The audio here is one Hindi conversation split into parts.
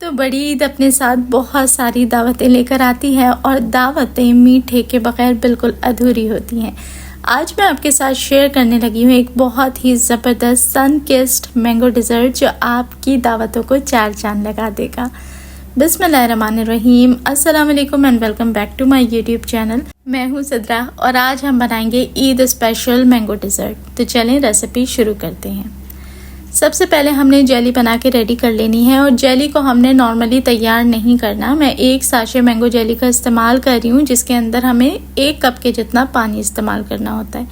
तो बड़ी ईद अपने साथ बहुत सारी दावतें लेकर आती है और दावतें मीठे के बगैर बिल्कुल अधूरी होती हैं। आज मैं आपके साथ शेयर करने लगी हूँ एक बहुत ही ज़बरदस्त सन किस्ड मैंगो डिज़र्ट जो आपकी दावतों को चार चांद लगा देगा। बिस्मिल्लाहिर्रहमानिर्रहीम, अस्सलाम वालेकुम and welcome back to my YouTube channel. मैं हूँ सदरा और आज हम बनाएंगे ईद स्पेशल मैंगो डिज़र्ट। तो चलें रेसिपी शुरू करते हैं। सबसे पहले हमने जेली बना के रेडी कर लेनी है और जेली को हमने नॉर्मली तैयार नहीं करना। मैं एक साशे मैंगो जेली का इस्तेमाल कर रही हूँ जिसके अंदर हमें 1 कप के जितना पानी इस्तेमाल करना होता है,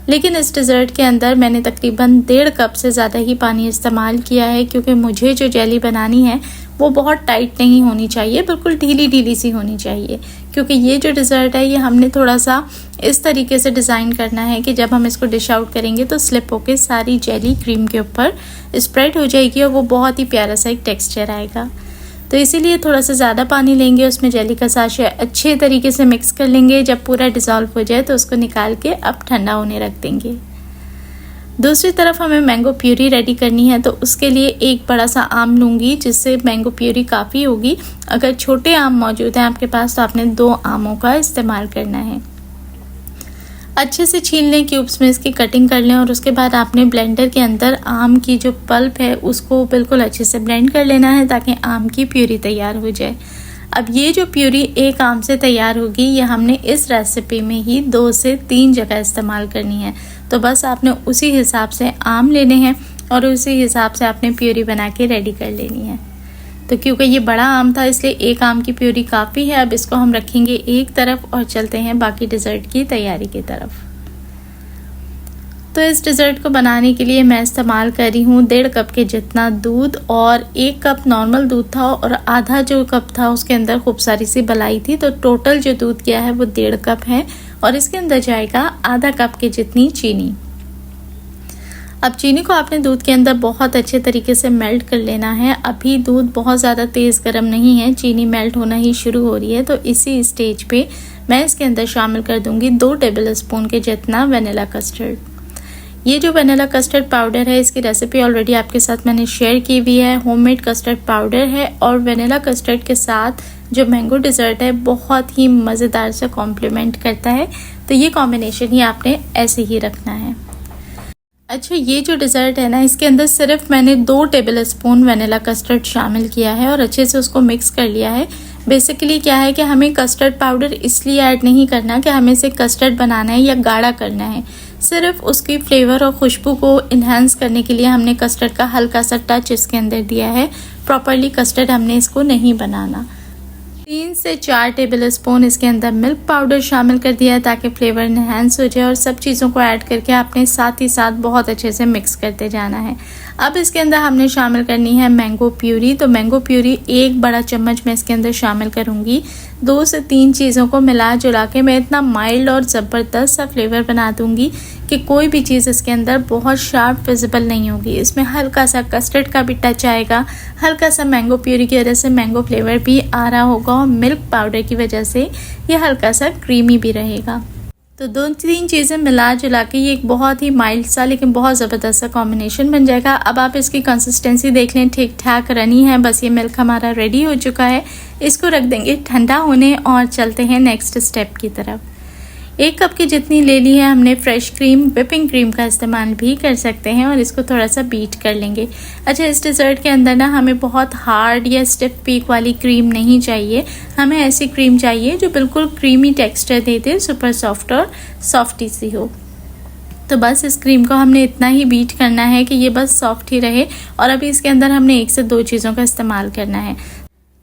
लेकिन इस डिज़र्ट के अंदर मैंने तकरीबन 1.5 कप से ज़्यादा ही पानी इस्तेमाल किया है क्योंकि मुझे जो जेली बनानी है वो बहुत टाइट नहीं होनी चाहिए, बिल्कुल ढीली ढीली सी होनी चाहिए। क्योंकि ये जो डिज़र्ट है ये हमने थोड़ा सा इस तरीके से डिज़ाइन करना है कि जब हम इसको डिश आउट करेंगे तो स्लिप होके सारी जेली क्रीम के ऊपर स्प्रेड हो जाएगी और वो बहुत ही प्यारा सा एक टेक्सचर आएगा। तो इसीलिए थोड़ा सा ज़्यादा पानी लेंगे, उसमें जेली का साशे अच्छे तरीके से मिक्स कर लेंगे। जब पूरा डिज़ोल्व हो जाए तो उसको निकाल के अब ठंडा होने रख देंगे। दूसरी तरफ हमें मैंगो प्यूरी रेडी करनी है, तो उसके लिए एक बड़ा सा आम लूँगी जिससे मैंगो प्यूरी काफ़ी होगी। अगर छोटे आम मौजूद हैं आपके पास तो आपने 2 आमों का इस्तेमाल करना है। अच्छे से छील लें, क्यूब्स में इसकी कटिंग कर लें और उसके बाद आपने ब्लेंडर के अंदर आम की जो पल्प है उसको बिल्कुल अच्छे से ब्लेंड कर लेना है ताकि आम की प्यूरी तैयार हो जाए। अब ये जो प्यूरी 1 आम से तैयार होगी ये हमने इस रेसिपी में ही 2 से 3 जगह इस्तेमाल करनी है। तो बस आपने उसी हिसाब से आम लेने हैं और उसी हिसाब से आपने प्यूरी बना के रेडी कर लेनी है। तो क्योंकि ये बड़ा आम था इसलिए 1 आम की प्यूरी काफ़ी है। अब इसको हम रखेंगे एक तरफ और चलते हैं बाकी डिज़र्ट की तैयारी की तरफ। तो इस डिज़र्ट को बनाने के लिए मैं इस्तेमाल कर रही हूँ 1.5 कप के जितना दूध और 1 कप नॉर्मल दूध था और आधा जो कप था उसके अंदर खूब सारी सी मलाई थी। तो टोटल जो दूध किया है वो 1.5 कप है और इसके अंदर जाएगा आधा कप के जितनी चीनी। अब चीनी को आपने दूध के अंदर बहुत अच्छे तरीके से मेल्ट कर लेना है। अभी दूध बहुत ज़्यादा तेज़ गर्म नहीं है, चीनी मेल्ट होना ही शुरू हो रही है। तो इसी स्टेज पे मैं इसके अंदर शामिल कर दूंगी 2 टेबल स्पून के जितना वेनिला कस्टर्ड। ये जो वेनिला कस्टर्ड पाउडर है इसकी रेसिपी ऑलरेडी आपके साथ मैंने शेयर की हुई है। होममेड कस्टर्ड पाउडर है और वेनिला कस्टर्ड के साथ जो मैंगो डिज़र्ट है बहुत ही मज़ेदार से कॉम्प्लीमेंट करता है। तो ये कॉम्बिनेशन ही आपने ऐसे ही रखना है। अच्छा, ये जो डिज़र्ट है ना इसके अंदर सिर्फ मैंने 2 टेबल स्पून वेनिला कस्टर्ड शामिल किया है और अच्छे से उसको मिक्स कर लिया है। बेसिकली क्या है कि हमें कस्टर्ड पाउडर इसलिए ऐड नहीं करना कि हमें इसे कस्टर्ड बनाना है या गाढ़ा करना है, सिर्फ उसकी फ्लेवर और खुशबू को इन्हांस करने के लिए हमने कस्टर्ड का हल्का सा टच इसके अंदर दिया है। प्रॉपरली कस्टर्ड हमने इसको नहीं बनाना। 3 से 4 टेबल स्पून इसके अंदर मिल्क पाउडर शामिल कर दिया है ताकि फ्लेवर इन्हांस हो जाए और सब चीज़ों को ऐड करके आपने साथ ही साथ बहुत अच्छे से मिक्स करते जाना है। अब इसके अंदर हमने शामिल करनी है मैंगो प्यूरी। तो मैंगो प्यूरी 1 बड़ा चम्मच मैं इसके अंदर शामिल करूँगी। 2 से 3 चीज़ों को मिला जुला के मैं इतना माइल्ड और ज़बरदस्त सा फ्लेवर बना दूँगी कि कोई भी चीज़ इसके अंदर बहुत शार्प विजिबल नहीं होगी। इसमें हल्का सा कस्टर्ड का भी टच आएगा, हल्का सा मैंगो प्यूरी की वजह से मैंगो फ्लेवर भी आ रहा होगा और मिल्क पाउडर की वजह से ये हल्का सा क्रीमी भी रहेगा। तो 2-3 चीज़ें मिला जुला के ये एक बहुत ही माइल्ड सा लेकिन बहुत ज़बरदस्त सा कॉम्बिनेशन बन जाएगा। अब आप इसकी कंसिस्टेंसी देख लें, ठीक ठाक रनी है। बस ये मिल्क हमारा रेडी हो चुका है। इसको रख देंगे ठंडा होने और चलते हैं नेक्स्ट स्टेप की तरफ। 1 कप की जितनी ले ली है हमने फ्रेश क्रीम, व्हिपिंग क्रीम का इस्तेमाल भी कर सकते हैं और इसको थोड़ा सा बीट कर लेंगे। अच्छा, इस डिज़र्ट के अंदर ना हमें बहुत हार्ड या स्टिफ पीक वाली क्रीम नहीं चाहिए, हमें ऐसी क्रीम चाहिए जो बिल्कुल क्रीमी टेक्सचर दे दे, सुपर सॉफ्ट और सॉफ्टी सी हो। तो बस इस क्रीम को हमने इतना ही बीट करना है कि ये बस सॉफ्ट ही रहे और अभी इसके अंदर हमने 1 से 2 चीज़ों का इस्तेमाल करना है।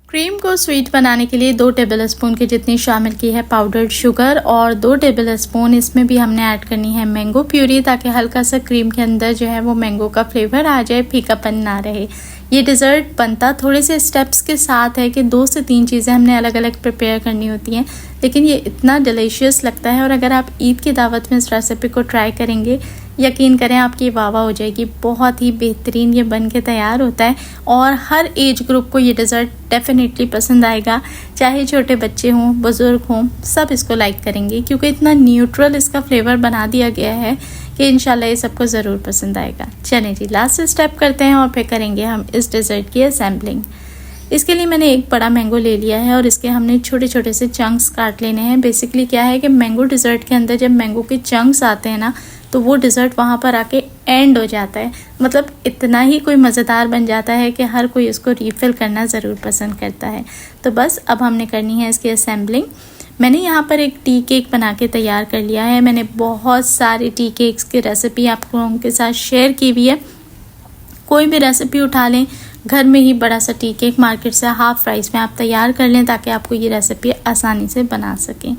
क्रीम को स्वीट बनाने के लिए 2 टेबल स्पून की जितनी शामिल की है पाउडर्ड शुगर और 2 टेबल स्पून इसमें भी हमने ऐड करनी है मैंगो प्यूरी ताकि हल्का सा क्रीम के अंदर जो है वो मैंगो का फ्लेवर आ जाए, फीकापन ना रहे। ये डिज़र्ट बनता थोड़े से स्टेप्स के साथ है कि 2 से 3 चीज़ें हमने अलग अलग प्रिपेयर करनी होती हैं, लेकिन ये इतना डिलीशियस लगता है और अगर आप ईद की दावत में इस रेसिपी को ट्राई करेंगे यकीन करें आपकी वाह वाह हो जाएगी। बहुत ही बेहतरीन ये बन के तैयार होता है और हर एज ग्रुप को ये डिज़र्ट डेफिनेटली पसंद आएगा, चाहे छोटे बच्चे हों बुज़ुर्ग हों, सब इसको लाइक करेंगे क्योंकि इतना न्यूट्रल इसका फ्लेवर बना दिया गया है कि इंशाल्लाह ये सबको ज़रूर पसंद आएगा। चलें जी, लास्ट स्टेप करते हैं और फिर करेंगे हम इस डिज़र्ट की असेंबलिंग। इसके लिए मैंने एक बड़ा मैंगो ले लिया है और इसके हमने छोटे छोटे से चंक्स काट लेने हैं। बेसिकली क्या है कि मैंगो डिज़र्ट के अंदर जब मैंगो के चंक्स आते हैं ना, तो वो डिज़र्ट वहाँ पर आके एंड हो जाता है। मतलब इतना ही कोई मज़ेदार बन जाता है कि हर कोई उसको रीफ़िल करना ज़रूर पसंद करता है। तो बस अब हमने करनी है इसकी असेंबलिंग। मैंने यहाँ पर एक टी केक बना के तैयार कर लिया है। मैंने बहुत सारे टी केक्स की रेसिपी आप लोगों के साथ शेयर की हुई है। कोई भी रेसिपी उठा लें, घर में ही बड़ा सा टी केक मार्केट से हाफ़ प्राइस में आप तैयार कर लें ताकि आपको ये रेसिपी आसानी से बना सकें।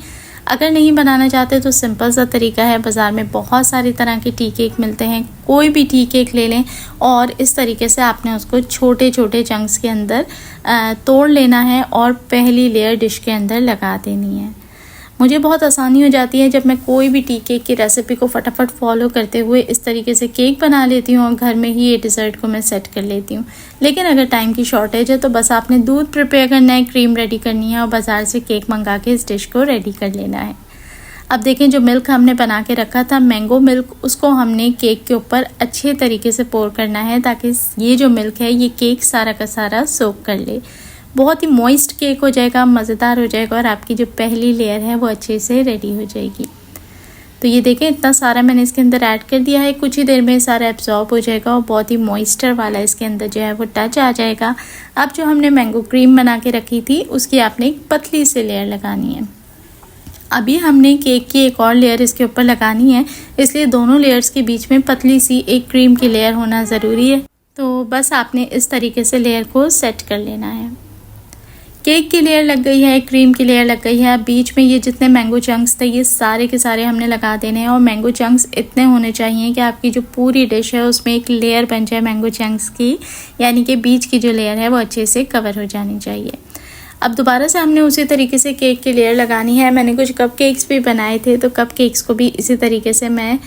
अगर नहीं बनाना चाहते तो सिंपल सा तरीका है, बाज़ार में बहुत सारी तरह के टी केक मिलते हैं। कोई भी टी केक ले लें और इस तरीके से आपने उसको छोटे छोटे चंक्स के अंदर तोड़ लेना है और पहली लेयर डिश के अंदर लगा देनी है। मुझे बहुत आसानी हो जाती है जब मैं कोई भी टी केक की रेसिपी को फटाफट फॉलो करते हुए इस तरीके से केक बना लेती हूँ और घर में ही ये डिज़र्ट को मैं सेट कर लेती हूँ। लेकिन अगर टाइम की शॉर्टेज है तो बस आपने दूध प्रिपेयर करना है, क्रीम रेडी करनी है और बाज़ार से केक मंगा के इस डिश को रेडी कर लेना है। अब देखें, जो मिल्क हमने बना के रखा था मैंगो मिल्क, उसको हमने केक के ऊपर अच्छे तरीके से पोर करना है ताकि ये जो मिल्क है ये केक सारा का सारा सोक कर ले। बहुत ही मॉइस्ट केक हो जाएगा, मज़ेदार हो जाएगा और आपकी जो पहली लेयर है वो अच्छे से रेडी हो जाएगी। तो ये देखें, इतना सारा मैंने इसके अंदर ऐड कर दिया है। कुछ ही देर में सारा एब्जॉर्ब हो जाएगा और बहुत ही मॉइस्चर वाला इसके अंदर जो है वो टच आ जाएगा। अब जो हमने मैंगो क्रीम बना के रखी थी उसकी आपने एक पतली से लेयर लगानी है। अभी हमने केक की एक और लेयर इसके ऊपर लगानी है, इसलिए दोनों लेयर्स के बीच में पतली सी एक क्रीम की लेयर होना ज़रूरी है। तो बस आपने इस तरीके से लेयर को सेट कर लेना है। केक की लेयर लग गई है, क्रीम की लेयर लग गई है। अब बीच में ये जितने मैंगो चंक्स थे ये सारे के सारे हमने लगा देने हैं और मैंगो चंक्स इतने होने चाहिए कि आपकी जो पूरी डिश है उसमें एक लेयर बन जाए मैंगो चंक्स की, यानी कि बीच की जो लेयर है वो अच्छे से कवर हो जानी चाहिए। अब दोबारा से हमने उसी तरीके से केक की लेयर लगानी है। मैंने कुछ कप केक्स भी बनाए थे तो कप केक्स को भी इसी तरीके से मैं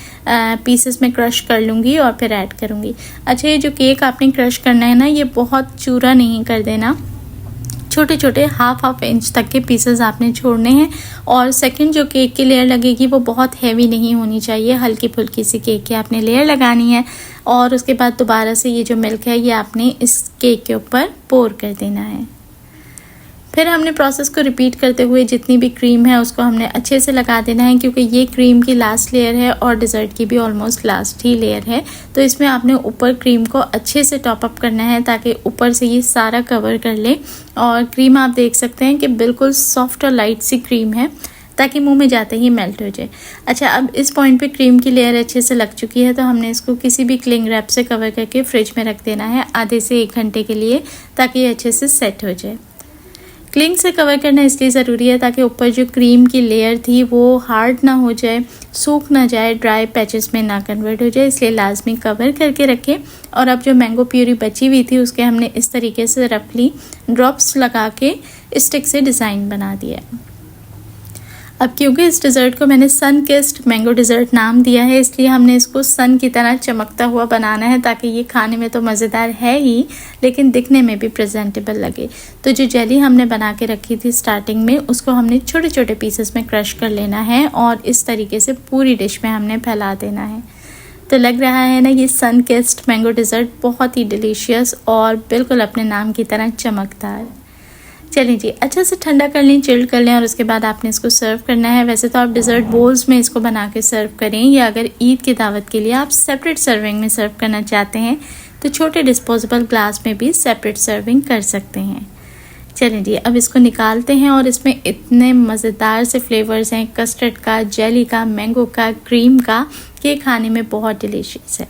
पीसेस में क्रश कर लूँगी और फिर ऐड करूँगी। अच्छा, ये जो केक आपने क्रश करना है ना, ये बहुत चूरा नहीं कर देना, छोटे छोटे हाफ इंच तक के पीसेस आपने छोड़ने हैं। और सेकंड जो केक की लेयर लगेगी वो बहुत हैवी नहीं होनी चाहिए, हल्की फुल्की सी केक की आपने लेयर लगानी है। और उसके बाद दोबारा से ये जो मिल्क है ये आपने इस केक के ऊपर पोर कर देना है। फिर हमने प्रोसेस को रिपीट करते हुए जितनी भी क्रीम है उसको हमने अच्छे से लगा देना है, क्योंकि ये क्रीम की लास्ट लेयर है और डिज़र्ट की भी ऑलमोस्ट लास्ट ही लेयर है। तो इसमें आपने ऊपर क्रीम को अच्छे से टॉप अप करना है ताकि ऊपर से ये सारा कवर कर ले। और क्रीम आप देख सकते हैं कि बिल्कुल सॉफ्ट और लाइट सी क्रीम है ताकि मुंह में जाते ही मेल्ट हो जाए। अच्छा, अब इस पॉइंट पे क्रीम की लेयर अच्छे से लग चुकी है तो हमने इसको किसी भी क्लिंग रैप से कवर करके फ्रिज में रख देना है आधे से 1 घंटे के लिए, ताकि ये अच्छे से सेट हो जाए। क्लिंग से कवर करना इसलिए ज़रूरी है ताकि ऊपर जो क्रीम की लेयर थी वो हार्ड ना हो जाए, सूख ना जाए, ड्राई पैचेस में ना कन्वर्ट हो जाए, इसलिए लाजमी कवर करके रखें। और अब जो मैंगो प्यूरी बची हुई थी उसके हमने इस तरीके से रफली ड्रॉप्स लगा के स्टिक से डिज़ाइन बना दिया। अब क्योंकि इस डिज़र्ट को मैंने सन किस्ड मैंगो डिज़र्ट नाम दिया है, इसलिए हमने इसको सन की तरह चमकता हुआ बनाना है ताकि ये खाने में तो मज़ेदार है ही लेकिन दिखने में भी प्रेजेंटेबल लगे। तो जो जेली हमने बना के रखी थी स्टार्टिंग में उसको हमने छोटे छोटे पीसेस में क्रश कर लेना है और इस तरीके से पूरी डिश में हमने फैला देना है। तो लग रहा है ना ये सन किस्ड मैंगो डिज़र्ट बहुत ही डिलीशियस और बिल्कुल अपने नाम की तरह चमकदार। चलिए जी, अच्छा से ठंडा कर लें, चिल्ड कर लें और उसके बाद आपने इसको सर्व करना है। वैसे तो आप डिज़र्ट बोल्स में इसको बना के सर्व करें, या अगर ईद की दावत के लिए आप सेपरेट सर्विंग में सर्व करना चाहते हैं तो छोटे डिस्पोजेबल ग्लास में भी सेपरेट सर्विंग कर सकते हैं। चलिए जी, अब इसको निकालते हैं और इसमें इतने मज़ेदार से फ्लेवर्स हैं, कस्टर्ड का, जेली का, मैंगो का, क्रीम का, कि खाने में बहुत डिलीशियस है।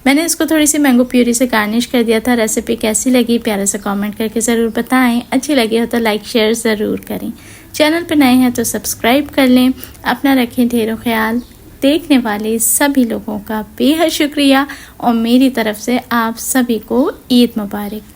मैंने इसको थोड़ी सी मैंगो प्यूरी से गार्निश कर दिया था। रेसिपी कैसी लगी प्यारे से कमेंट करके ज़रूर बताएं। अच्छी लगी हो तो लाइक शेयर ज़रूर करें। चैनल पर नए हैं तो सब्सक्राइब कर लें। अपना रखें ढेरों ख्याल। देखने वाले सभी लोगों का बेहद शुक्रिया और मेरी तरफ से आप सभी को ईद मुबारक।